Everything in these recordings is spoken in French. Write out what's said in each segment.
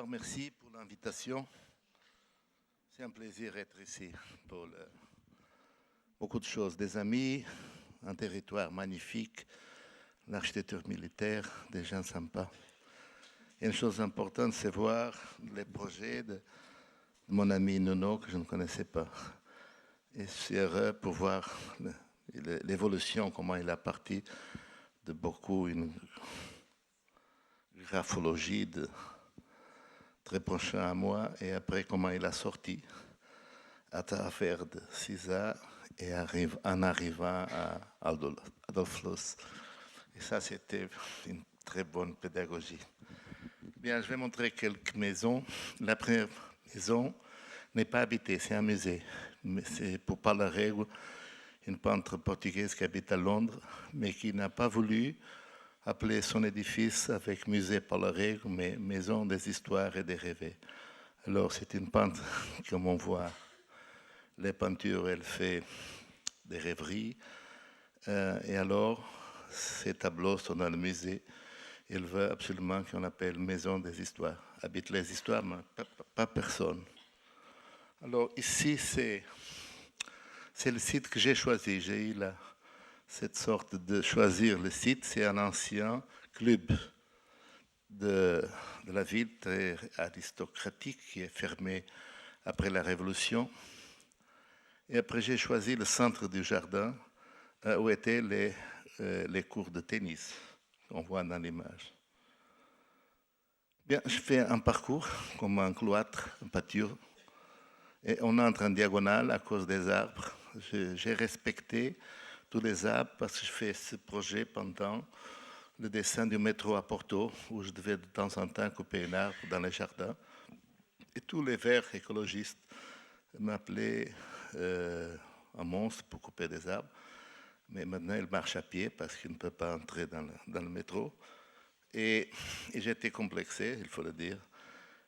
Bonsoir, merci pour l'invitation. C'est un plaisir d'être ici pour beaucoup de choses. Des amis, un territoire magnifique, l'architecture militaire, des gens sympas. Et une chose importante, c'est voir les projets de mon ami Nuno, que je ne connaissais pas. Et je suis heureux pour voir l'évolution, comment il a parti de beaucoup, une graphologie très prochain à moi, et après comment il a sorti à travers de CISA et en arrivant à Adolf Loos. Et ça, c'était une très bonne pédagogie. Bien, je vais montrer quelques maisons. La première maison n'est pas habitée, c'est un musée. Mais c'est pour parler règle, une peintre portugaise qui habite à Londres, mais qui n'a pas voulu appeler son édifice avec musée par la règle, mais maison des histoires et des rêves. Alors, c'est une peintre, comme on voit, les peintures, elle fait des rêveries. Et alors, ces tableaux sont dans le musée. Elle veut absolument qu'on appelle maison des histoires. Habite les histoires, mais pas personne. Alors, ici, c'est le site que j'ai choisi. J'ai eu cette sorte de choisir le site. C'est un ancien club de la ville, très aristocratique, qui est fermé après la Révolution. Et après, j'ai choisi le centre du jardin où étaient les cours de tennis qu'on voit dans l'image. Bien, je fais un parcours comme un cloître, un pâture, et on entre en diagonale à cause des arbres. J'ai respecté tous les arbres parce que je fais ce projet pendant le dessin du métro à Porto, où je devais de temps en temps couper un arbre dans les jardins. Et tous les verts écologistes m'appelaient un monstre pour couper des arbres. Mais maintenant, il marche à pied parce qu'il ne peut pas entrer dans le métro. Et j'étais complexé, il faut le dire.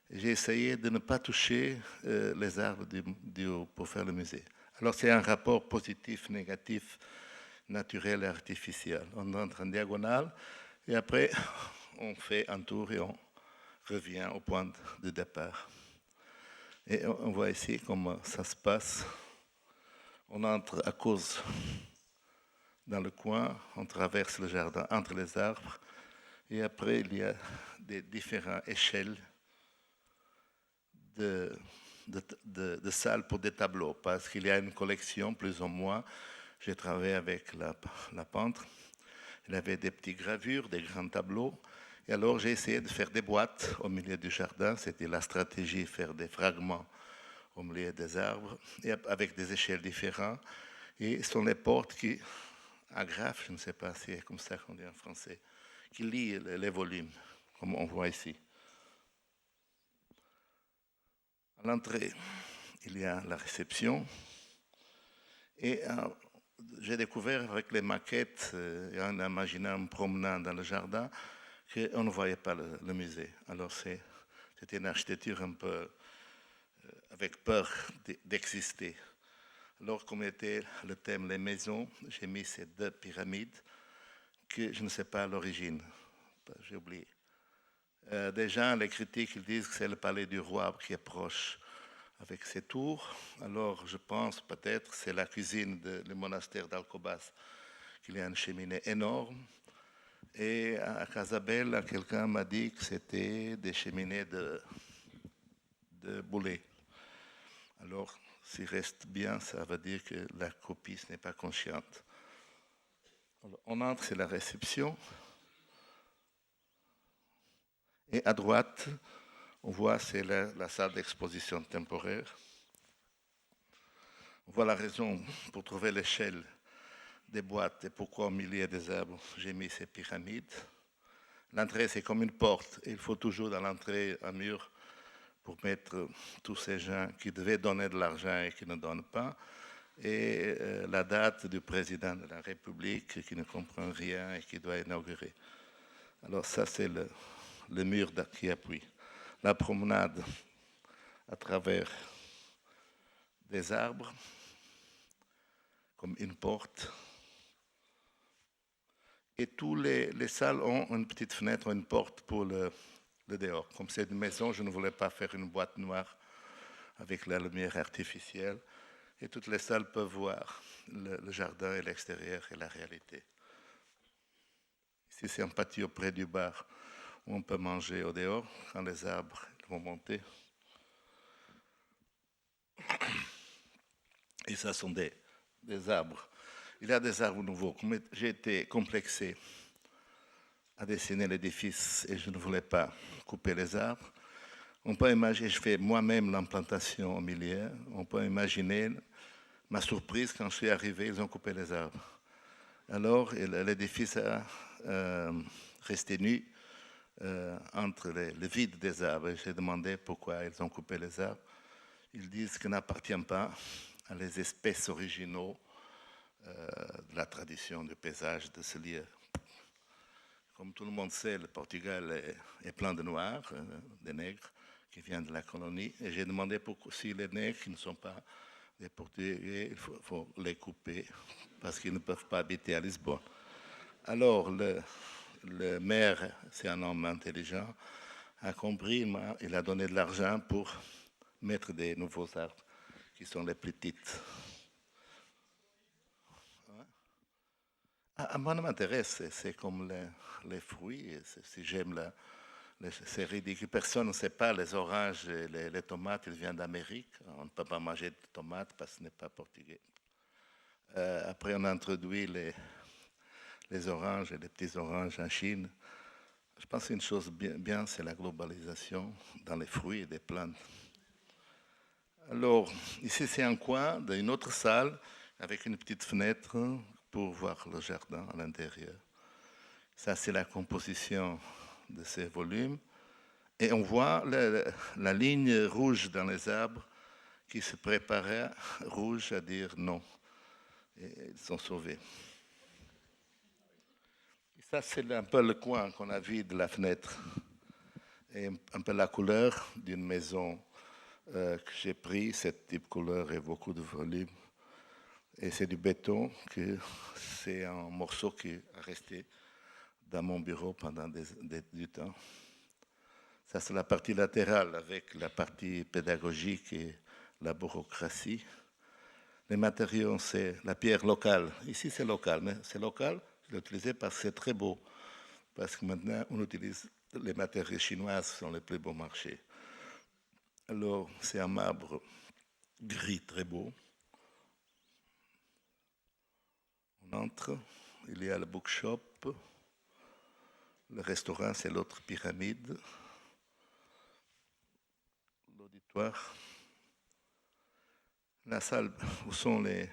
J'ai essayé de ne pas toucher les arbres pour faire le musée. Alors, c'est un rapport positif, négatif, naturel et artificiel. On entre en diagonale et après, on fait un tour et on revient au point de départ. Et on voit ici comment ça se passe. On entre à cause dans le coin, on traverse le jardin entre les arbres et après, il y a des différentes échelles de salles pour des tableaux, parce qu'il y a une collection, plus ou moins. J'ai travaillé avec la peintre. Il avait des petites gravures, des grands tableaux. Et alors, j'ai essayé de faire des boîtes au milieu du jardin. C'était la stratégie, faire des fragments au milieu des arbres, et avec des échelles différentes. Et ce sont les portes qui agrafent, je ne sais pas si c'est comme ça qu'on dit en français, qui lient les volumes, comme on voit ici. À l'entrée, il y a la réception. Et j'ai découvert avec les maquettes, et en imaginant, en promenant dans le jardin, qu'on ne voyait pas le musée. Alors c'était une architecture un peu avec peur d'exister. Alors, comme était le thème les maisons, j'ai mis ces deux pyramides que je ne sais pas à l'origine. J'ai oublié. Des gens, les critiques, ils disent que c'est le palais du roi qui est proche avec ses tours. Alors, je pense peut-être que c'est la cuisine du monastère d'Alcobaça, qu'il y a une cheminée énorme. Et à Casabella, quelqu'un m'a dit que c'était des cheminées de boulet. Alors, s'il reste bien, ça veut dire que la copie n'est pas consciente. Alors, on entre, c'est la réception. Et à droite, on voit, c'est la salle d'exposition temporaire. On voit la raison pour trouver l'échelle des boîtes et pourquoi au milieu des arbres, j'ai mis ces pyramides. L'entrée, c'est comme une porte. Il faut toujours dans l'entrée un mur pour mettre tous ces gens qui devaient donner de l'argent et qui ne donnent pas. Et la date du président de la République qui ne comprend rien et qui doit inaugurer. Alors ça, c'est le mur qui appuie. La promenade à travers des arbres, comme une porte. Et tous les salles ont une petite fenêtre ou une porte pour le dehors. Comme c'est une maison, je ne voulais pas faire une boîte noire avec la lumière artificielle. Et toutes les salles peuvent voir le jardin et l'extérieur et la réalité. Ici, c'est un patio près du bar où on peut manger au dehors quand les arbres vont monter. Et ça sont des arbres. Il y a des arbres nouveaux. J'ai été complexé à dessiner l'édifice et je ne voulais pas couper les arbres. On peut imaginer, je fais moi-même l'implantation au milieu. On peut imaginer ma surprise quand je suis arrivé, ils ont coupé les arbres. Alors, l'édifice a resté nu entre le vide des arbres. J'ai demandé pourquoi ils ont coupé les arbres. Ils disent qu'il n'appartient pas à les espèces originaux de la tradition du paysage de ce lieu. Comme tout le monde sait, le Portugal est plein de Noirs, des nègres qui viennent de la colonie. Et j'ai demandé pourquoi, si les nègres qui ne sont pas des Portugais, il faut les couper parce qu'ils ne peuvent pas habiter à Lisbonne. Alors, le maire, c'est un homme intelligent, a compris, il a donné de l'argent pour mettre des nouveaux arbres qui sont les plus petites. Moi, ça m'intéresse, c'est comme les fruits. Si j'aime c'est ridicule. Personne ne sait pas, les oranges et les tomates, ils viennent d'Amérique. On ne peut pas manger de tomates parce que ce n'est pas portugais. Après, on a introduit les oranges et les petits oranges en Chine. Je pense qu'une chose bien, c'est la globalisation dans les fruits et les plantes. Alors, ici, c'est un coin d'une autre salle avec une petite fenêtre pour voir le jardin à l'intérieur. Ça, c'est la composition de ces volumes. Et on voit la ligne rouge dans les arbres qui se préparait rouge à dire non. Et ils sont sauvés. Et ça, c'est un peu le coin qu'on a vu de la fenêtre. Et un peu la couleur d'une maison que j'ai pris, cette type de couleur et beaucoup de volume. Et c'est du béton, c'est un morceau qui est resté dans mon bureau pendant du temps. Ça, c'est la partie latérale avec la partie pédagogique et la bureaucratie. Les matériaux, c'est la pierre locale. Ici, c'est local, mais c'est local, je l'ai utilisé parce que c'est très beau. Parce que maintenant, on utilise les matériaux chinois, qui sont les plus beaux marchés. Alors, c'est un marbre gris très beau. On entre, il y a le bookshop. Le restaurant, c'est l'autre pyramide. L'auditoire. La salle où sont les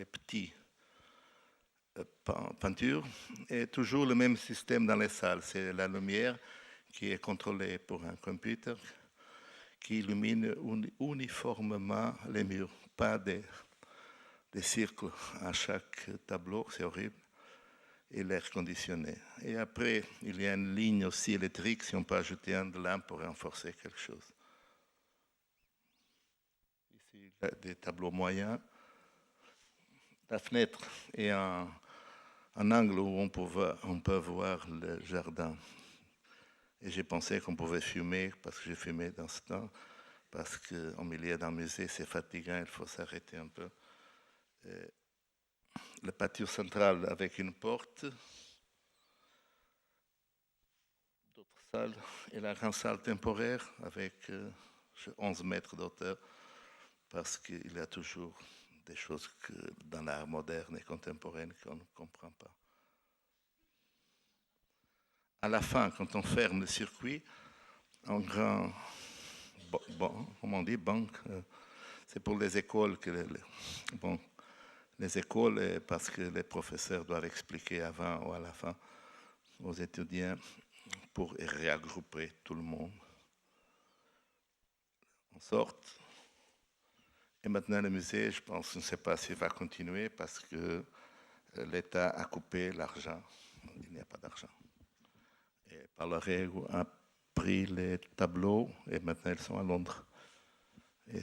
petits peintures. Et toujours le même système dans les salles. C'est la lumière qui est contrôlée par un computer qui illumine uniformément les murs. Pas des cercles à chaque tableau, c'est horrible. Et l'air conditionné. Et après, il y a une ligne aussi électrique, si on peut ajouter une lampe pour renforcer quelque chose. Ici, des tableaux moyens. La fenêtre est un angle où on peut voir le jardin. Et j'ai pensé qu'on pouvait fumer, parce que j'ai fumé dans ce temps, parce qu'au milieu d'un musée, c'est fatigant, il faut s'arrêter un peu. Le patio central avec une porte. D'autres salles. Et la grande salle temporaire avec 11 mètres d'auteur, parce qu'il y a toujours des choses que dans l'art moderne et contemporain qu'on ne comprend pas. À la fin, quand on ferme le circuit, un grand, comment on dit, banque, c'est pour les écoles que les écoles, parce que les professeurs doivent expliquer avant ou à la fin aux étudiants pour regrouper tout le monde. On sort. Et maintenant, le musée, je pense, je ne sais pas s'il va continuer parce que l'État a coupé l'argent. Il n'y a pas d'argent. Et par la règle, a pris les tableaux et maintenant ils sont à Londres. Et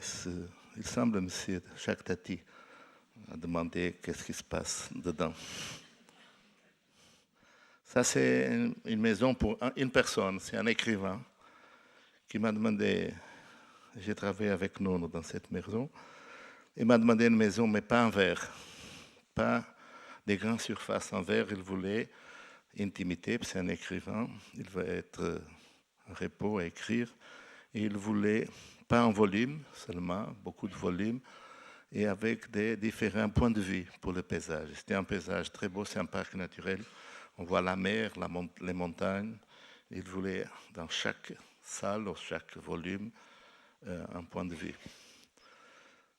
il semble, M. Jacques Tati a demandé qu'est-ce qui se passe dedans. Ça, c'est une maison pour une personne, c'est un écrivain qui m'a demandé, j'ai travaillé avec Nono dans cette maison, il m'a demandé une maison, mais pas en verre, pas des grandes surfaces en verre. Il voulait intimité, c'est un écrivain, il veut être en repos à écrire, et il voulait pas en volume seulement, beaucoup de volume, et avec des différents points de vue pour le paysage. C'était un paysage très beau, c'est un parc naturel. On voit la mer, les montagnes. Il voulait dans chaque salle ou chaque volume un point de vue.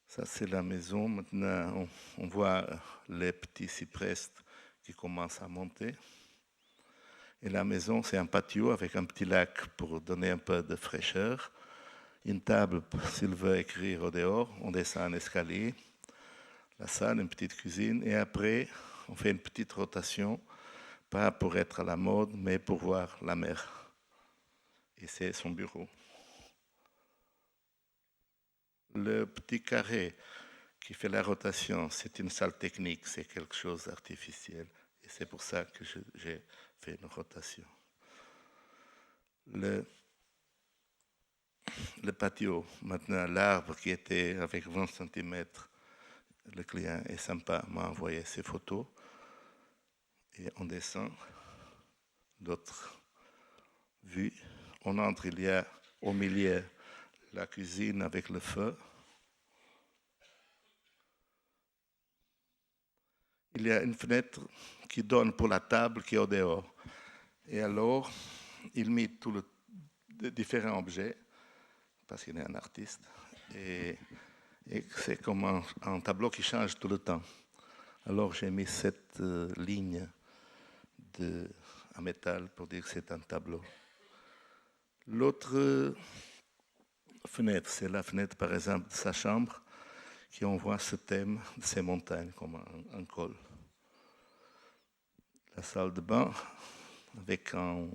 Ça, c'est la maison. Maintenant, on voit les petits cyprès qui commencent à monter. Et la maison, c'est un patio avec un petit lac pour donner un peu de fraîcheur. Une table, s'il veut écrire au dehors, on descend un escalier. La salle, une petite cuisine. Et après, on fait une petite rotation, pas pour être à la mode, mais pour voir la mer. Et c'est son bureau. Le petit carré qui fait la rotation, c'est une salle technique, c'est quelque chose d'artificiel. Et c'est pour ça que j'ai fait une rotation. Le patio, maintenant, l'arbre qui était avec 20 cm, le client est sympa, m'a envoyé ses photos. Et on descend, d'autres vues. On entre, il y a au milieu la cuisine avec le feu. Il y a une fenêtre qui donne pour la table qui est au dehors. Et alors, il met tous les différents objets, parce qu'il est un artiste, et c'est comme un tableau qui change tout le temps. Alors j'ai mis cette ligne en métal pour dire que c'est un tableau. L'autre fenêtre, c'est la fenêtre par exemple de sa chambre, qui envoie ce thème de ces montagnes comme un col. La salle de bain avec un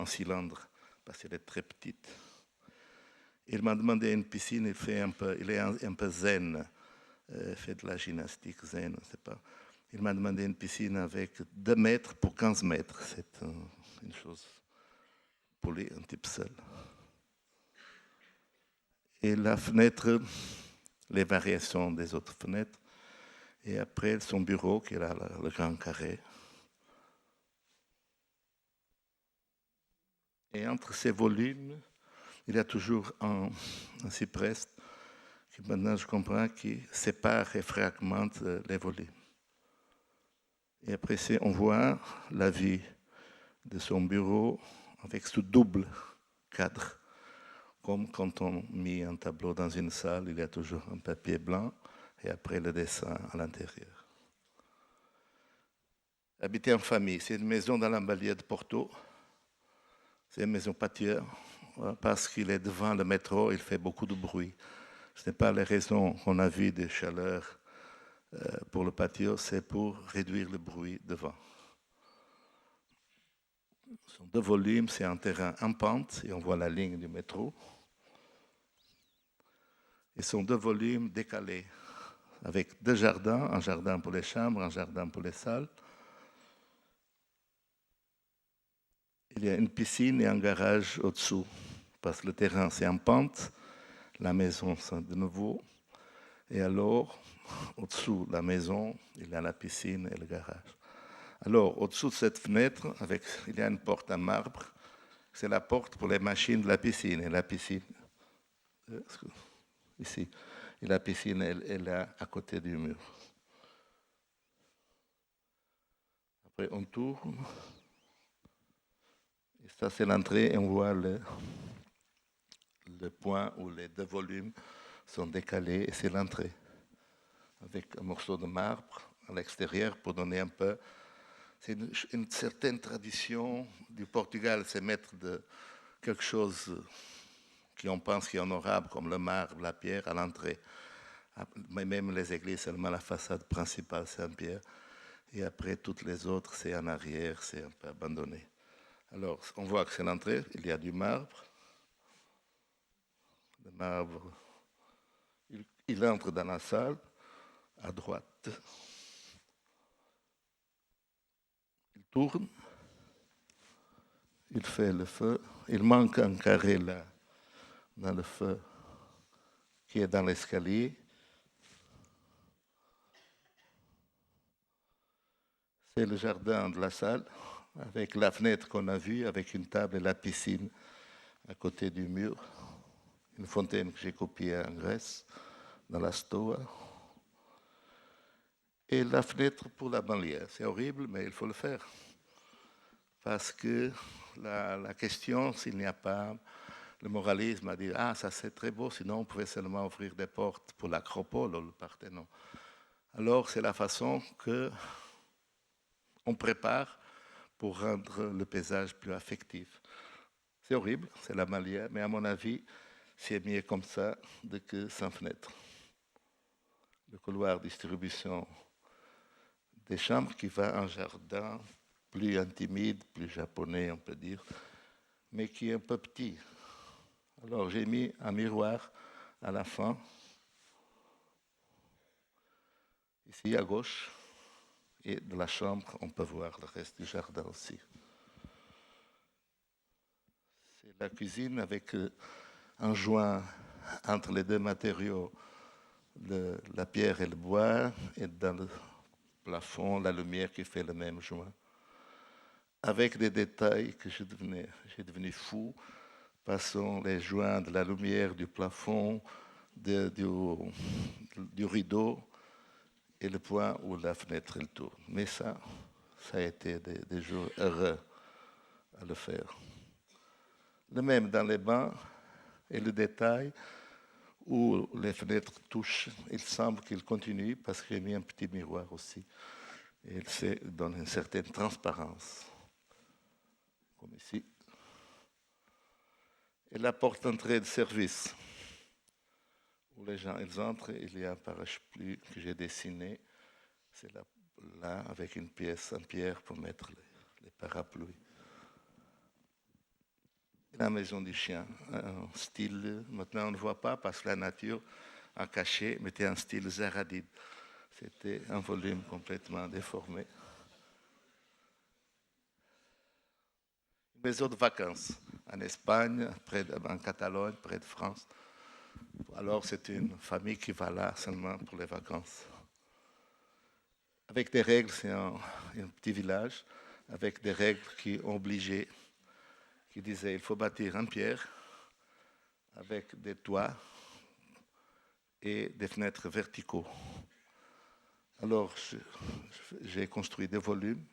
cylindre, parce qu'elle est très petite. Il m'a demandé une piscine, il est un peu zen, fait de la gymnastique zen, je ne sais pas. Il m'a demandé une piscine avec 2 mètres pour 15 mètres. C'est une chose pour lui, un type seul. Et la fenêtre, les variations des autres fenêtres. Et après, son bureau, qui est là, le grand carré. Et entre ces volumes, il y a toujours un cyprès qui, maintenant, je comprends, qui sépare et fragmente les volumes. Et après, on voit la vie de son bureau avec ce double cadre. Comme quand on met un tableau dans une salle, il y a toujours un papier blanc et après le dessin à l'intérieur. Habiter en famille, c'est une maison dans la banlieue de Porto. C'est une maison pâtière. Parce qu'il est devant le métro, il fait beaucoup de bruit. Ce n'est pas les raisons qu'on a vues de chaleur pour le patio, c'est pour réduire le bruit devant. Ce sont 2 volumes, c'est un terrain en pente et on voit la ligne du métro. Et ce sont 2 volumes décalés, avec 2 jardins, un jardin pour les chambres, un jardin pour les salles. Il y a une piscine et un garage au-dessous, parce que le terrain c'est en pente, la maison c'est de nouveau, et alors au-dessous de la maison, il y a la piscine et le garage. Alors au-dessous de cette fenêtre, il y a une porte en marbre, c'est la porte pour les machines de la piscine, et la piscine, ici, et la piscine elle est là à côté du mur. Après on tourne. Et ça, c'est l'entrée et on voit le point où les 2 volumes sont décalés et c'est l'entrée. Avec un morceau de marbre à l'extérieur pour donner un peu. C'est une certaine tradition du Portugal, c'est mettre quelque chose qu'on pense qui est honorable, comme le marbre, la pierre, à l'entrée. Mais même les églises, seulement la façade principale, c'est en pierre. Et après, toutes les autres, c'est en arrière, c'est un peu abandonné. Alors, on voit que c'est l'entrée, il y a du marbre. Le marbre, il entre dans la salle, à droite. Il tourne, il fait le feu. Il manque un carré là, dans le feu, qui est dans l'escalier. C'est le jardin de la salle, avec la fenêtre qu'on a vue, avec une table et la piscine à côté du mur. Une fontaine que j'ai copiée en Grèce, dans la Stoa. Et la fenêtre pour la banlieue. C'est horrible, mais il faut le faire. Parce que la question, s'il n'y a pas le moralisme à dire « Ah, ça c'est très beau, sinon on pouvait seulement ouvrir des portes pour l'Acropole ou le Parthénon ». Alors c'est la façon qu'on prépare pour rendre le paysage plus affectif. C'est horrible, c'est la banlieue, mais à mon avis, c'est mieux comme ça que sans fenêtre. Le couloir de distribution des chambres qui va en jardin plus intimide, plus japonais, on peut dire, mais qui est un peu petit. Alors j'ai mis un miroir à la fin, ici à gauche, et de la chambre, on peut voir le reste du jardin aussi. C'est la cuisine avec un joint entre les deux matériaux, la pierre et le bois, et dans le plafond, la lumière qui fait le même joint. Avec des détails que j'ai devenu fou, passant les joints de la lumière du plafond, du rideau, et le point où la fenêtre elle tourne. Mais ça a été des jours heureux à le faire. Le même dans les bains et le détail où les fenêtres touchent, il semble qu'il continue parce que j'ai mis un petit miroir aussi. Et il donne une certaine transparence, comme ici. Et la porte d'entrée de service, où les gens ils entrent, il y a un parapluie que j'ai dessiné. C'est là, avec une pièce en pierre pour mettre les parapluies. La maison du chien, un style, maintenant on ne voit pas parce que la nature a caché, mettait un style Zaradid. C'était un volume complètement déformé. Une maison de vacances en Espagne, en Catalogne, près de France. Alors c'est une famille qui va là seulement pour les vacances. Avec des règles, c'est un petit village, avec des règles qui obligeaient, qui disaient il faut bâtir en pierre, avec des toits et des fenêtres verticaux. Alors, j'ai construit des volumes.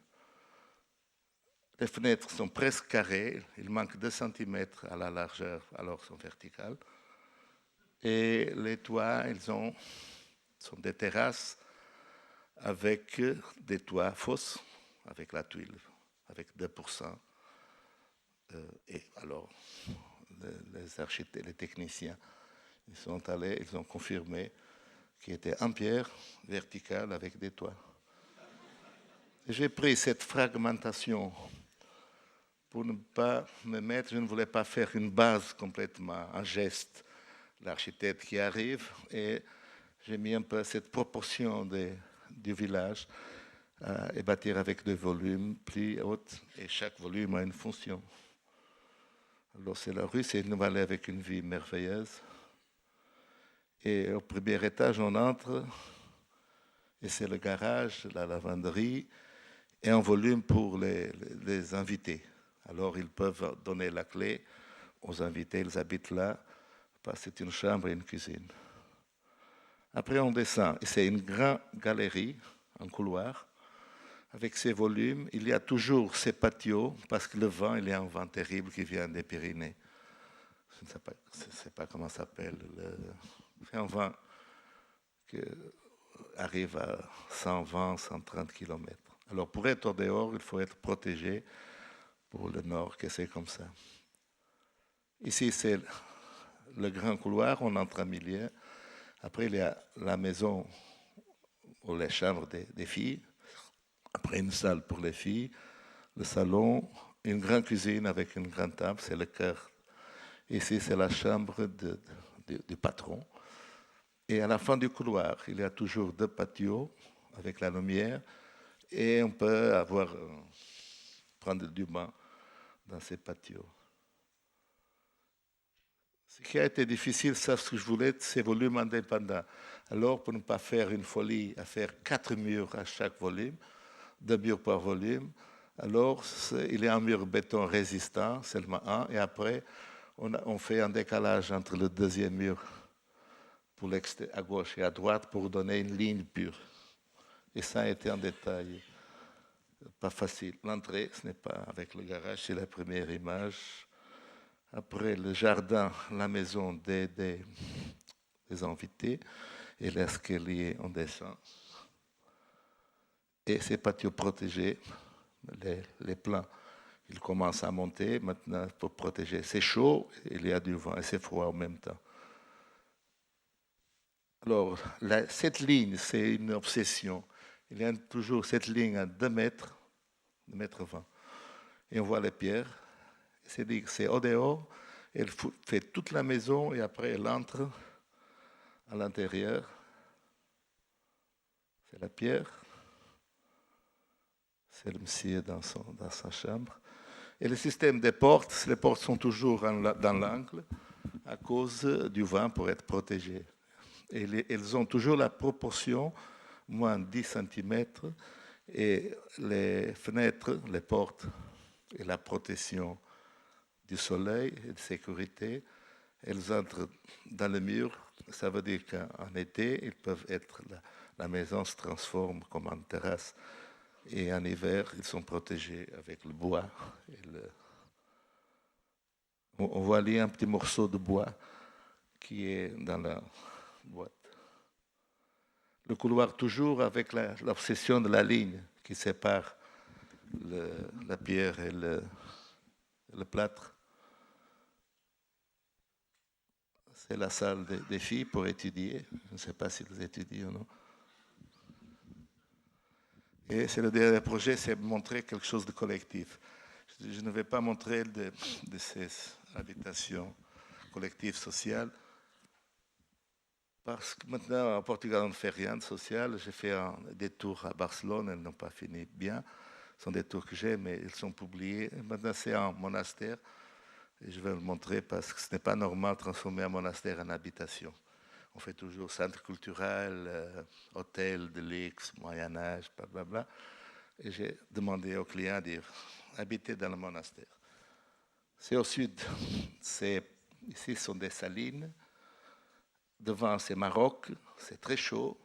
Les fenêtres sont presque carrées, il manque 2 cm à la largeur, alors sont verticales. Et les toits, sont des terrasses avec des toits fausses, avec la tuile, avec 2%. Et alors, les architectes, les techniciens, ils sont allés, ils ont confirmé qu'il était en pierre, verticale, avec des toits. J'ai pris cette fragmentation pour ne pas me mettre, je ne voulais pas faire une base complètement, un geste, l'architecte qui arrive, et j'ai mis un peu cette proportion du village et bâtir avec des volumes plus hauts, et chaque volume a une fonction. Alors c'est la rue, c'est une vallée avec une vue merveilleuse. Et au premier étage, on entre, et c'est le garage, la lavanderie, et un volume pour les invités. Alors ils peuvent donner la clé aux invités, ils habitent là, parce que c'est une chambre et une cuisine. Après on descend, et c'est une grande galerie, un couloir, avec ces volumes. Il y a toujours ces patios, parce que le vent, il y a un vent terrible qui vient des Pyrénées. Je ne sais pas comment ça s'appelle. C'est un vent qui arrive à 120, 130 km. Alors pour être au dehors, il faut être protégé. Pour le nord, que c'est comme ça. Ici, c'est le grand couloir, on entre en milieu. Après, il y a la maison ou les chambres des filles. Après, une salle pour les filles, le salon, une grande cuisine avec une grande table, c'est le cœur. Ici, c'est la chambre du patron. Et à la fin du couloir, il y a toujours 2 patios avec la lumière et on peut prendre du bain dans ces patios. Ce qui a été difficile, ça, ce que je voulais, c'est volume indépendant. Alors, pour ne pas faire une folie à faire 4 murs à chaque volume, 2 murs par volume, alors il y a un mur béton résistant, seulement un, et après, on fait un décalage entre le deuxième mur pour à gauche et à droite pour donner une ligne pure. Et ça a été un détail pas facile. L'entrée, ce n'est pas avec le garage, c'est la première image. Après, le jardin, la maison des invités et l'escalier, on descend. Et ces patios protégés, les plans, ils commencent à monter maintenant pour protéger. C'est chaud, il y a du vent et c'est froid en même temps. Alors, cette ligne, c'est une obsession. Il y a toujours cette ligne à 2 mètres, 2 mètres 20. Et on voit les pierres. C'est au dehors. Elle fait toute la maison et après elle entre à l'intérieur. C'est la pierre. C'est le monsieur dans sa chambre. Et le système des portes, les portes sont toujours dans l'angle à cause du vent pour être protégées. Et elles ont toujours la proportion, moins 10 cm, et les fenêtres, les portes et la protection du soleil et de sécurité, elles entrent dans le mur. Ça veut dire qu'en été, ils peuvent être, la maison se transforme comme en terrasse. Et en hiver, ils sont protégés avec le bois. On voit là un petit morceau de bois qui est dans la boîte. Le couloir toujours avec l'obsession de la ligne qui sépare la pierre et le plâtre. C'est la salle des filles pour étudier. Je ne sais pas si vous étudiez ou non. Et c'est le dernier projet, c'est montrer quelque chose de collectif. Je ne vais pas montrer de ces habitations collectives sociales, parce que maintenant, en Portugal, on ne fait rien de social. J'ai fait des tours à Barcelone, elles n'ont pas fini bien. Ce sont des tours que j'ai, mais ils sont publiés. Maintenant, c'est un monastère. Et je vais le montrer parce que ce n'est pas normal de transformer un monastère en habitation. On fait toujours centre culturel, hôtel de luxe, Moyen-Âge, blablabla. Et j'ai demandé aux clients de habiter dans le monastère. C'est au sud. Ici, ce sont des salines. Devant, c'est Maroc. C'est très chaud.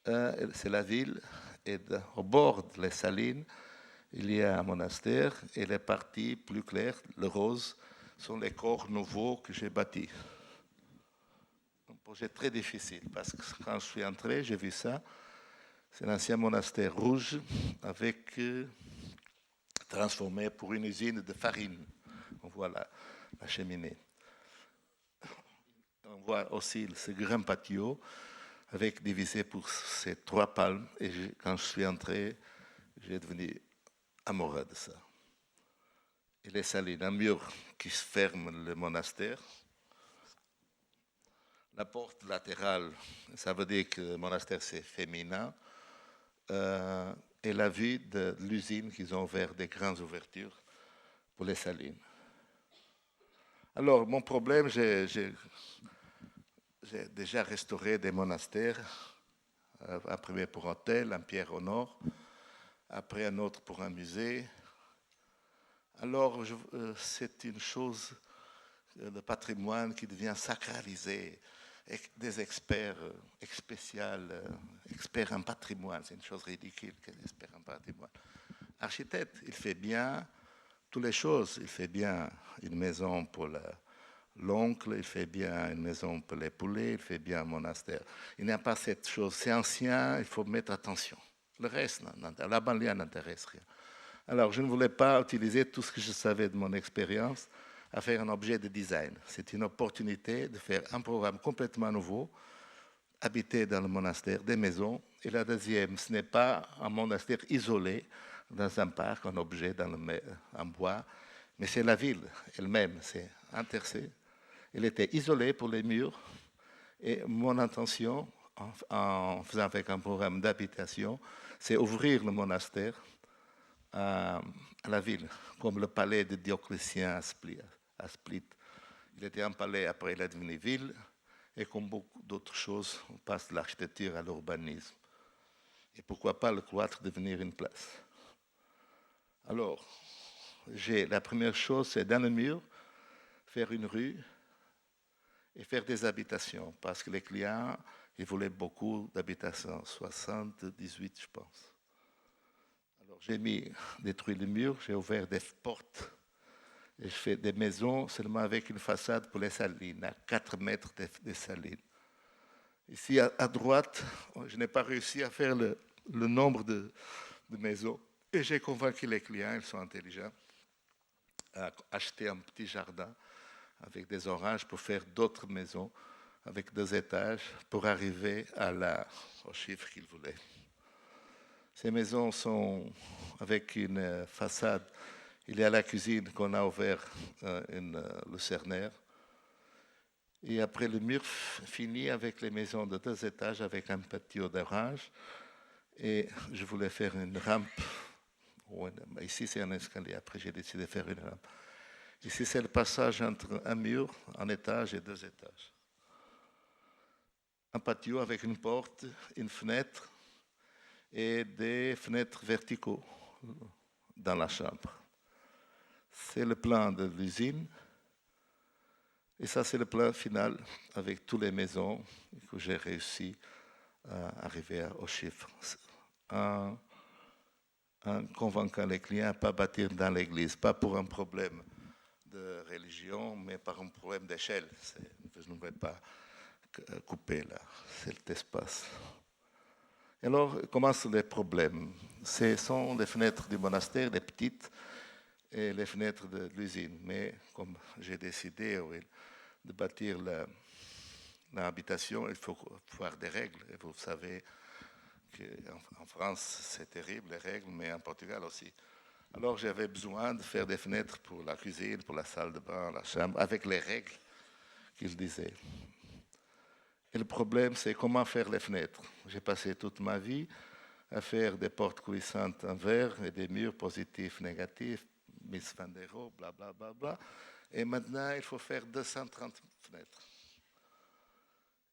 C'est la ville. Et au bord des salines, il y a un monastère. Et les parties plus claires, le rose, sont les corps nouveaux que j'ai bâtis. Un projet très difficile parce que quand je suis entré, j'ai vu ça. C'est l'ancien monastère rouge avec transformé pour une usine de farine. On voit la cheminée. On voit aussi ce grand patio avec divisé pour ces 3 palmes. Et quand je suis entré, j'ai devenu amoureux de ça. Et les salines, un mur qui ferme le monastère. La porte latérale, ça veut dire que le monastère c'est féminin. Et la vue de l'usine qu'ils ont ouvert des grandes ouvertures pour les salines. Alors, mon problème, j'ai déjà restauré des monastères. Un premier pour un hôtel, en pierre au nord. Après, un autre pour un musée. Alors, c'est une chose, le patrimoine qui devient sacralisé. Des experts experts en patrimoine, c'est une chose ridicule que les experts en patrimoine. Architecte, il fait bien toutes les choses. Il fait bien une maison pour l'oncle, il fait bien une maison pour les poulets, il fait bien un monastère. Il n'y a pas cette chose, c'est ancien, il faut mettre attention. Le reste, la banlieue n'intéresse rien. Alors, je ne voulais pas utiliser tout ce que je savais de mon expérience à faire un objet de design. C'est une opportunité de faire un programme complètement nouveau, habiter dans le monastère, des maisons. Et la deuxième, ce n'est pas un monastère isolé dans un parc, un objet en bois, mais c'est la ville elle-même, c'est intercé. Elle était isolée pour les murs. Et mon intention, en faisant avec un programme d'habitation, c'est ouvrir le monastère à la ville, comme le palais de Dioclétien à Split. Il était un palais, après il est devenu ville, et comme beaucoup d'autres choses, on passe de l'architecture à l'urbanisme. Et pourquoi pas le cloître devenir une place. Alors, la première chose, c'est dans le mur, faire une rue et faire des habitations, parce que les clients, ils voulaient beaucoup d'habitations, 78, je pense. Alors, j'ai détruit le mur, j'ai ouvert des portes, et je fais des maisons seulement avec une façade pour les salines, à 4 mètres des salines. Ici, à droite, je n'ai pas réussi à faire le nombre de maisons, et j'ai convaincu les clients, ils sont intelligents, à acheter un petit jardin avec des oranges pour faire d'autres maisons avec 2 étages pour arriver au chiffre qu'ils voulaient. Ces maisons sont avec une façade. Il y a la cuisine qu'on a ouvert une lucernaire. Et après le mur fini avec les maisons de 2 étages avec un patio d'orange. Et je voulais faire une rampe. Ici, c'est un escalier. Après, j'ai décidé de faire une rampe. Ici, c'est le passage entre un mur, un étage et 2 étages. Un patio avec une porte, une fenêtre et des fenêtres verticaux dans la chambre. C'est le plan de l'usine. Et ça, c'est le plan final avec toutes les maisons que j'ai réussi à arriver au chiffre. En convainquant les clients à ne pas bâtir dans l'église, pas pour un problème de religion, mais par un problème d'échelle. Je ne vais pas couper là, cet espace. Alors, commencent les problèmes. Ce sont les fenêtres du monastère, les petites, et les fenêtres de l'usine. Mais comme j'ai décidé de bâtir l'habitation, il faut avoir des règles. Et vous savez qu'en France, c'est terrible, les règles, mais en Portugal aussi. Alors, j'avais besoin de faire des fenêtres pour la cuisine, pour la salle de bain, la chambre, avec les règles qu'ils disaient. Et le problème, c'est comment faire les fenêtres. J'ai passé toute ma vie à faire des portes coulissantes en verre et des murs positifs, négatifs, Miss Van der Rohe, bla bla bla bla. Et maintenant, il faut faire 230 fenêtres.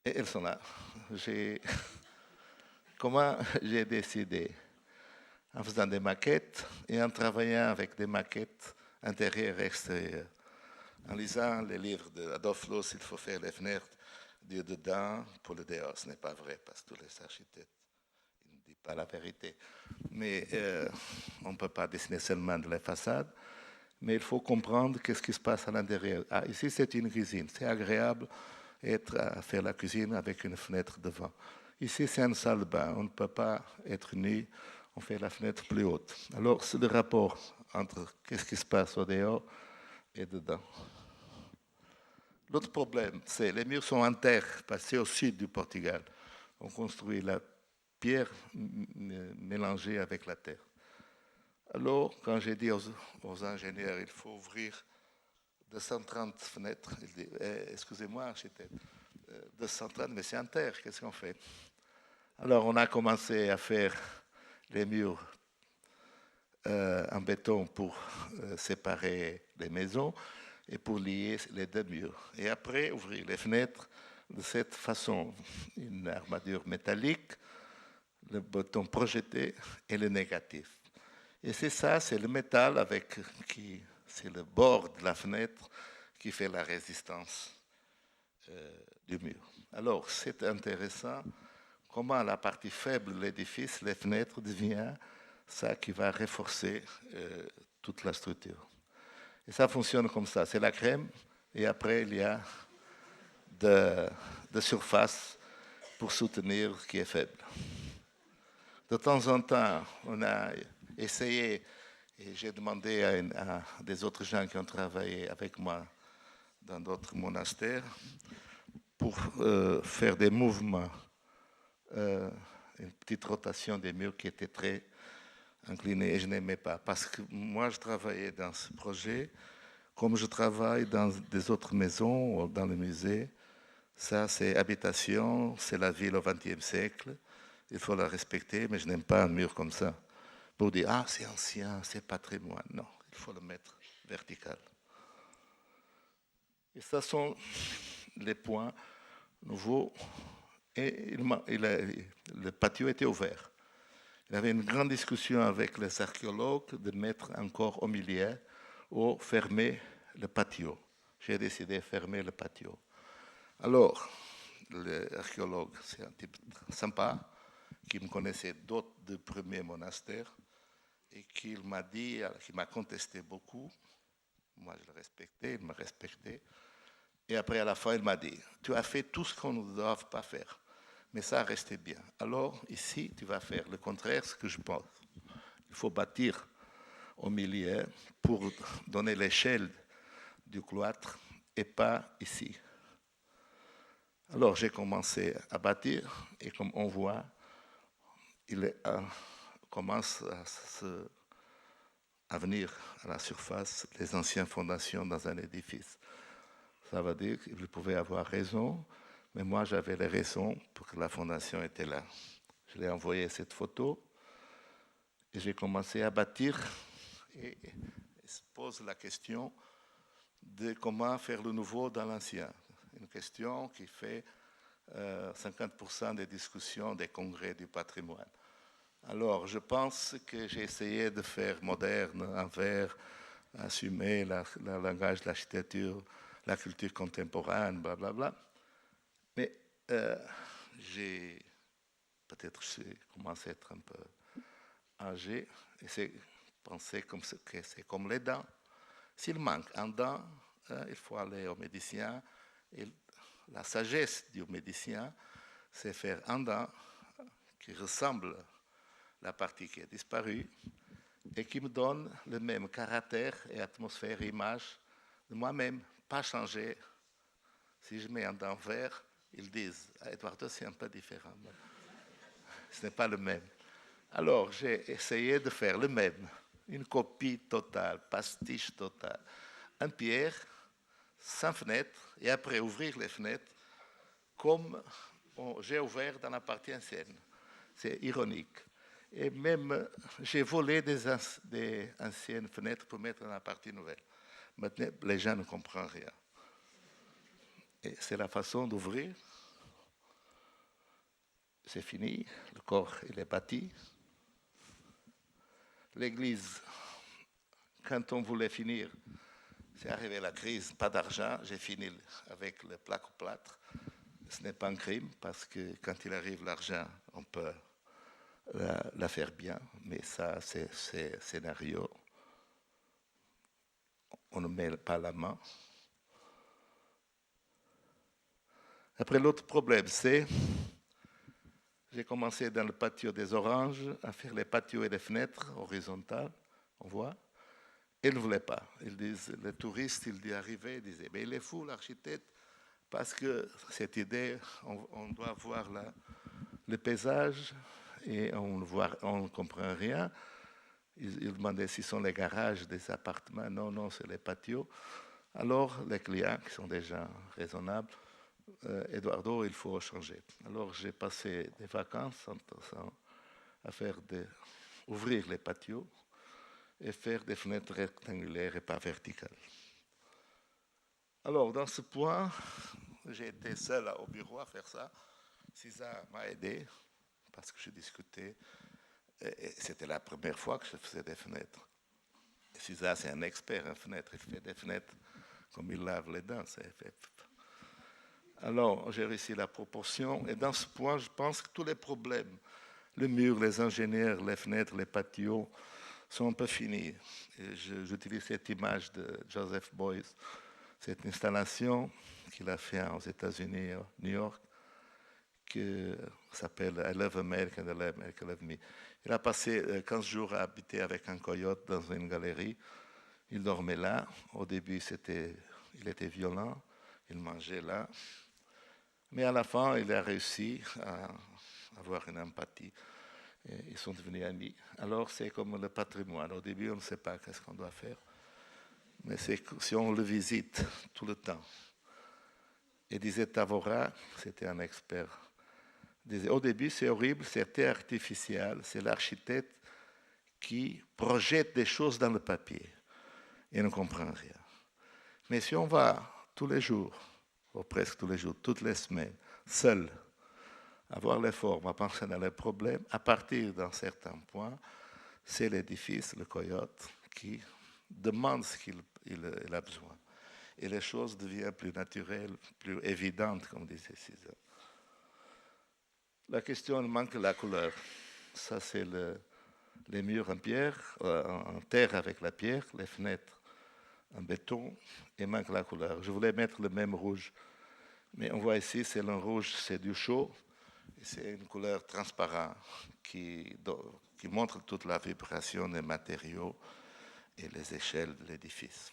Et elles sont là. Comment j'ai décidé? En faisant des maquettes et en travaillant avec des maquettes intérieures et extérieures. En lisant les livres d'Adolf Loos, il faut faire les fenêtres du dedans pour le dehors. Ce n'est pas vrai, parce que tous les architectes ne disent pas la vérité. Mais on ne peut pas dessiner seulement de la façade, mais il faut comprendre qu'est-ce qui se passe à l'intérieur. Ah, ici, c'est une cuisine. C'est agréable à faire la cuisine avec une fenêtre devant. Ici, c'est une salle de bain. On ne peut pas être nu. On fait la fenêtre plus haute. Alors, c'est le rapport entre qu'est-ce qui se passe au dehors et dedans. L'autre problème, c'est les murs sont en terre, passés au sud du Portugal. On construit la pierre mélangée avec la terre. Alors, quand j'ai dit aux ingénieurs, il faut ouvrir 230 fenêtres, ils disent, excusez-moi, architecte, 230, mais c'est en terre, qu'est-ce qu'on fait? Alors, on a commencé à faire les murs en béton pour séparer les maisons et pour lier les 2 murs. Et après, ouvrir les fenêtres de cette façon. Une armature métallique, le béton projeté et le négatif. Et c'est ça, c'est le métal c'est le bord de la fenêtre qui fait la résistance du mur. Alors, c'est intéressant comment la partie faible de l'édifice, les fenêtres, devient ça qui va renforcer toute la structure. Et ça fonctionne comme ça. C'est la crème, et après, il y a de surface pour soutenir ce qui est faible. De temps en temps, on a essayé, et j'ai demandé à des autres gens qui ont travaillé avec moi dans d'autres monastères, pour faire des mouvements, une petite rotation des murs qui était très inclinée, et je n'aimais pas. Parce que moi, je travaillais dans ce projet, comme je travaille dans des autres maisons ou dans le musée. Ça, c'est habitation, c'est la ville au XXe siècle. Il faut la respecter, mais je n'aime pas un mur comme ça. pour dire, ah, c'est ancien, c'est patrimoine. Non, il faut le mettre vertical. Et ça sont les points nouveaux. Et le patio était ouvert. Il y avait une grande discussion avec les archéologues de mettre encore au milieu ou fermer le patio. J'ai décidé de fermer le patio. Alors, l'archéologue, c'est un type sympa, qui me connaissait d'autres de premiers monastères, et qui m'a dit, qui m'a contesté beaucoup. Moi, je le respectais, il me respectait. Et après, à la fin, il m'a dit, tu as fait tout ce qu'on ne doit pas faire, mais ça restait bien. Alors, ici, tu vas faire le contraire, ce que je pense. Il faut bâtir au milieu pour donner l'échelle du cloître et pas ici. Alors, j'ai commencé à bâtir et comme on voit, il commence à venir à la surface les anciennes fondations dans un édifice. Ça veut dire qu'il pouvait avoir raison, mais moi j'avais les raisons pour que la fondation était là. Je lui ai envoyé cette photo et j'ai commencé à bâtir et se pose la question de comment faire le nouveau dans l'ancien. Une question qui fait 50% des discussions des congrès du patrimoine. Alors, je pense que j'ai essayé de faire moderne, envers, assumer le langage de l'architecture, la culture contemporaine, blablabla. Mais j'ai commencé à être un peu âgé et j'ai pensé que c'est comme les dents. S'il manque un dent, il faut aller au médecin. Et la sagesse du médecin, c'est faire un dent qui ressemble à la partie qui a disparu et qui me donne le même caractère et atmosphère, image de moi-même, pas changer. Si je mets un dent vert, ils disent, Eduardo, c'est un peu différent. Ce n'est pas le même. Alors, j'ai essayé de faire le même, une copie totale, pastiche totale. En pierre, sans fenêtre, et après ouvrir les fenêtres, comme j'ai ouvert dans la partie ancienne. C'est ironique. Et même, j'ai volé des anciennes fenêtres pour mettre dans la partie nouvelle. Maintenant, les gens ne comprennent rien. Et c'est la façon d'ouvrir. C'est fini, le corps il est bâti. L'église, quand on voulait finir, c'est arrivé la crise, pas d'argent, j'ai fini avec le plaque au plâtre. Ce n'est pas un crime parce que quand il arrive l'argent, on peut la faire bien, mais ça, c'est scénario. On ne met pas la main. Après, l'autre problème, c'est j'ai commencé dans le patio des Oranges à faire les patios et les fenêtres horizontales, on voit. Ils ne voulaient pas. Ils disent, les touristes, ils arrivaient, ils disaient, mais il est fou l'architecte, parce que cette idée, on doit voir le paysage et on ne comprend rien. Ils demandaient si sont les garages des appartements. Non, non, c'est les patios. Alors, les clients, qui sont déjà raisonnables, Eduardo, il faut changer. Alors, j'ai passé des vacances à ouvrir les patios et faire des fenêtres rectangulaires et pas verticales. Alors, dans ce point, j'ai été seul au bureau à faire ça. César m'a aidé parce que je discutais. Et c'était la première fois que je faisais des fenêtres. César, c'est un expert en fenêtres. Il fait des fenêtres comme il lave les dents. Alors, j'ai réussi la proportion. Et dans ce point, je pense que tous les problèmes, le mur, les ingénieurs, les fenêtres, les patios, sont un peu finis. J'utilise cette image de Joseph Beuys, cette installation qu'il a fait aux États-Unis, à New York, qui s'appelle I Love America and America Love Me. Il a passé 15 jours à habiter avec un coyote dans une galerie. Il dormait là. Au début, il était violent. Il mangeait là. Mais à la fin, il a réussi à avoir une empathie. Et ils sont devenus amis. Alors, c'est comme le patrimoine. Au début, on ne sait pas qu'est-ce qu'on doit faire. Mais si on le visite tout le temps. Et disait Tavora, c'était un expert, disait, au début, c'est horrible, c'était artificiel. C'est l'architecte qui projette des choses dans le papier et ne comprend rien. Mais si on va tous les jours, ou presque tous les jours, toutes les semaines, seul, à voir les formes, à penser dans les problèmes, à partir d'un certain point, c'est l'édifice, le coyote, qui demande ce qu'il a besoin. Et les choses deviennent plus naturelles, plus évidentes, comme disait César. La question manque la couleur. Ça, c'est les murs en pierre, en terre avec la pierre, les fenêtres en béton, et manque la couleur. Je voulais mettre le même rouge, mais on voit ici, c'est le rouge, c'est du chaud, et c'est une couleur transparente qui montre toute la vibration des matériaux et les échelles de l'édifice.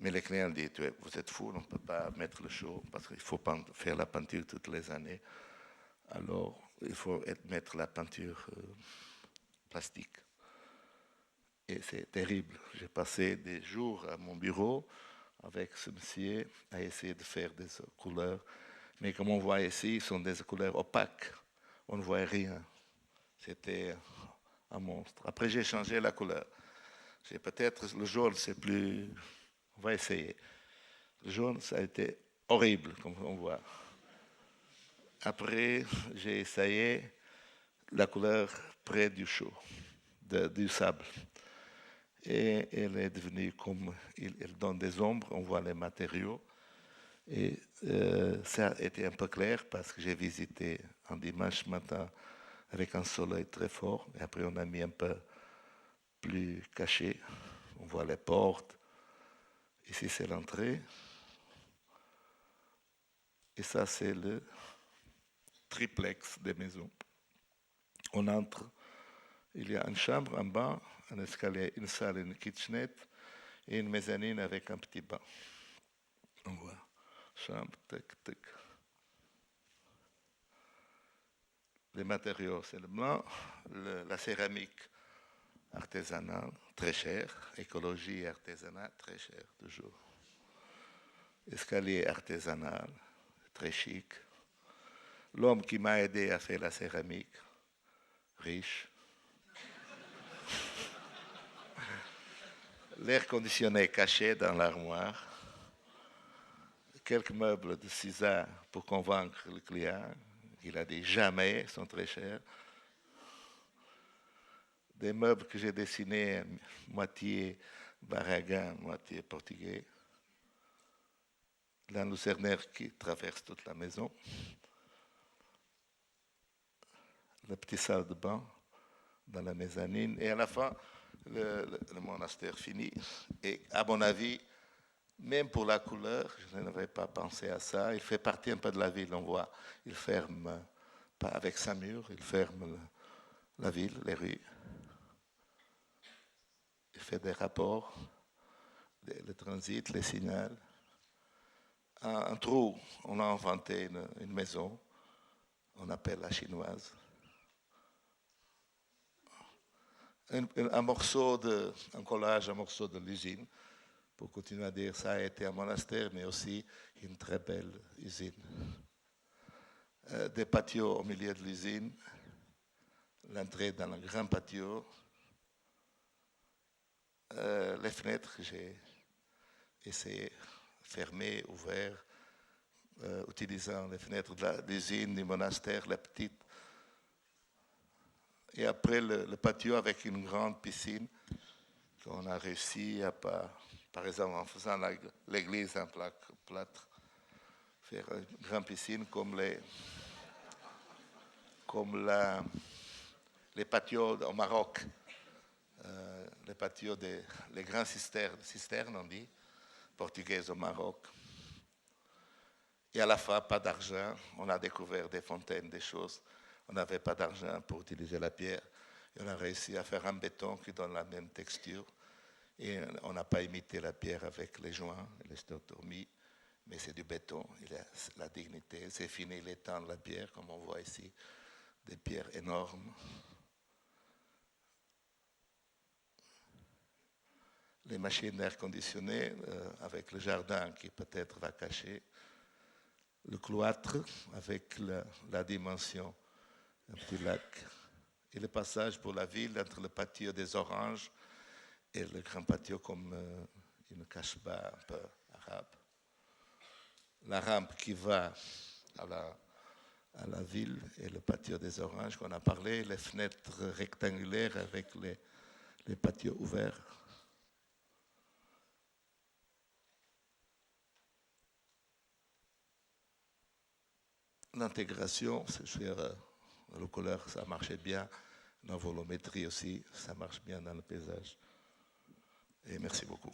Mais les clients disent, vous êtes fous, on ne peut pas mettre le chaud, parce qu'il faut faire la peinture toutes les années. Alors, il faut mettre la peinture plastique. Et c'est terrible. J'ai passé des jours à mon bureau avec ce monsieur à essayer de faire des couleurs. Mais comme on voit ici, ce sont des couleurs opaques. On ne voit rien. C'était un monstre. Après, j'ai changé la couleur. J'ai peut-être le jaune, c'est plus... On va essayer. Le jaune, ça a été horrible, comme on voit. Après, j'ai essayé la couleur près du chaud, du sable. Et elle est devenue comme... Elle donne des ombres, on voit les matériaux. Et ça a été un peu clair parce que j'ai visité un dimanche matin avec un soleil très fort. Et après, on a mis un peu plus caché. On voit les portes. Ici, c'est l'entrée. Et ça, c'est le triplex des maisons. On entre, il y a une chambre en bas, un escalier, une salle, une kitchenette et une mezzanine avec un petit banc. On voit, chambre, tac, tac. Les matériaux, c'est le blanc, la céramique artisanale, très cher, écologie et artisanat, très cher, toujours. Escalier artisanal, très chic. L'homme qui m'a aidé à faire la céramique, riche. L'air conditionné caché dans l'armoire. Quelques meubles de César pour convaincre le client. Il a dit jamais, ils sont très chers. Des meubles que j'ai dessinés, moitié baraguin, moitié portugais. La lucernaire qui traverse toute la maison. La petite salle de bain dans la mezzanine. Et à la fin, le monastère fini. Et à mon avis, même pour la couleur, je n'avais pas pensé à ça. Il fait partie un peu de la ville. On voit, il ferme, pas avec sa mur, il ferme la ville, les rues. Il fait des rapports, le transit, les signaux. Un trou, on a inventé une maison, on appelle la chinoise. Un collage, un morceau de l'usine, pour continuer à dire ça a été un monastère, mais aussi une très belle usine. Des patios au milieu de l'usine, l'entrée dans le grand patio, les fenêtres que j'ai essayé fermer, ouvert, utilisant les fenêtres de l'usine, du monastère, la petite. Et après le patio avec une grande piscine qu'on a réussi à, par exemple, en faisant l'église en plâtre, faire une grande piscine comme les patios au Maroc, les patios les grands cisternes, on dit, portugaises au Maroc. Et à la fin, pas d'argent. On a découvert des fontaines, des choses. On n'avait pas d'argent pour utiliser la pierre. Et on a réussi à faire un béton qui donne la même texture. Et on n'a pas imité la pierre avec les joints, les sténotomies, mais c'est du béton. Il a la dignité. C'est fini les temps de la pierre, comme on voit ici, des pierres énormes. Les machines d'air conditionné avec le jardin qui peut-être va cacher. Le cloître avec la dimension, un petit lac et le passage pour la ville entre le patio des Oranges et le grand patio comme une cache-bas un peu arabe. La rampe qui va à la ville et le patio des Oranges qu'on a parlé, les fenêtres rectangulaires avec les patios ouverts. L'intégration, c'est sûr, le couleur, ça marchait bien. La volumétrie aussi, ça marche bien dans le paysage. Et merci beaucoup.